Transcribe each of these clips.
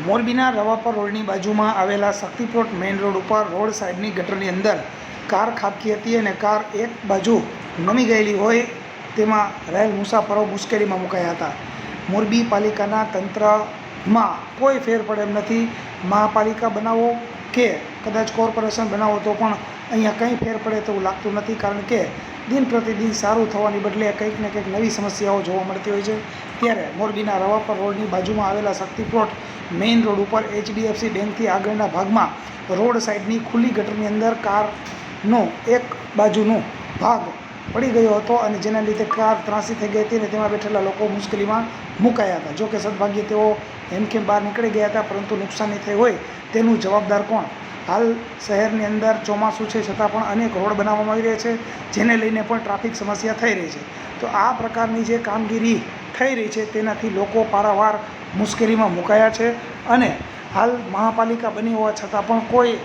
મોરબીના રવાપર રોડની બાજુમાં આવેલા શક્તિપ્લોટ મેઇન રોડ ઉપર રોડ સાઈડની ગટરની અંદર કાર ખાબકી હતી અને કાર એક બાજુ નમી ગયેલી હોય તેમાં રહેલ મુસાફરો મુશ્કેલીમાં મુકાયા હતા. મોરબી પાલિકાના તંત્રમાં કોઈ ફેર પડે એમ નથી. મહાપાલિકા બનાવો કે કદાચ કોર્પોરેશન બનાવો તો પણ અહીંયા કંઈ ફેર પડે તેવું લાગતું નથી, કારણ કે દિન પ્રતિદિન સારું થવાની બદલે કંઈક ને કંઈક નવી સમસ્યાઓ જોવા મળતી હોય છે. ત્યારે મોરબીના રવાપર રોડની બાજુમાં આવેલા શક્તિપ્લોટ મેઇન રોડ ઉપર HDFC બેંકથી આગળના ભાગમાં રોડ સાઈડની ખુલ્લી ગટરની અંદર કારનો એક બાજુનો ભાગ પડી ગયો હતો અને જેના લીધે કાર ત્રાસી થઈ ગઈ હતી અને તેમાં બેઠેલા લોકો મુશ્કેલીમાં મુકાયા હતા. જોકે સદભાગ્યે તેઓ હેમખેમ બહાર નીકળી ગયા હતા, પરંતુ નુકસાની થઈ હોય તેનું જવાબદાર કોણ? હાલ શહેરની અંદર ચોમાસું છે છતાં પણ અનેક રોડ બનાવવામાં આવી રહ્યા છે, જેને લઈને પણ ટ્રાફિક સમસ્યા થઈ રહી છે. તો આ પ્રકારની જે કામગીરી થઈ રહી છે તેનાથી લોકો પારાવાર મુશ્કેલીમાં મુકાયા છે અને હાલ મહાપાલિકા બની હોવા છતાં પણ કોઈ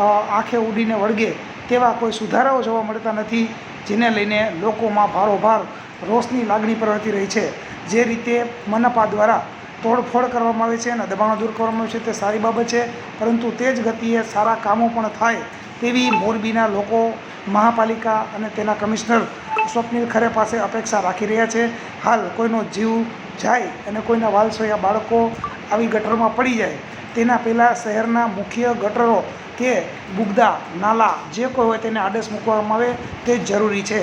આંખે ઉડીને વળગે તેવા કોઈ સુધારાઓ જોવા મળતા નથી, જેને લઈને લોકોમાં ભારોભાર રોષની લાગણી પ્રવર્તી રહી છે. જે રીતે મનપા દ્વારા તોડફોડ કરવામાં આવે છે અને દબાણો દૂર કરવામાં આવે છે તે સારી બાબત છે, પરંતુ તે જ ગતિએ સારા કામો પણ થાય તેવી મોરબીના લોકો મહાપાલિકા અને તેના કમિશનર સ્વપ્નિલ ખરે પાસે અપેક્ષા રાખી રહ્યા છે. હાલ કોઈનો જીવ જાય અને કોઈના વાલસોયા બાળકો આવી ગટરમાં પડી જાય તેના પહેલાં શહેરના મુખ્ય ગટરો કે બુગદા નાલા જે કોઈ હોય તેને આડસ મૂકવામાં આવે તે જ જરૂરી છે.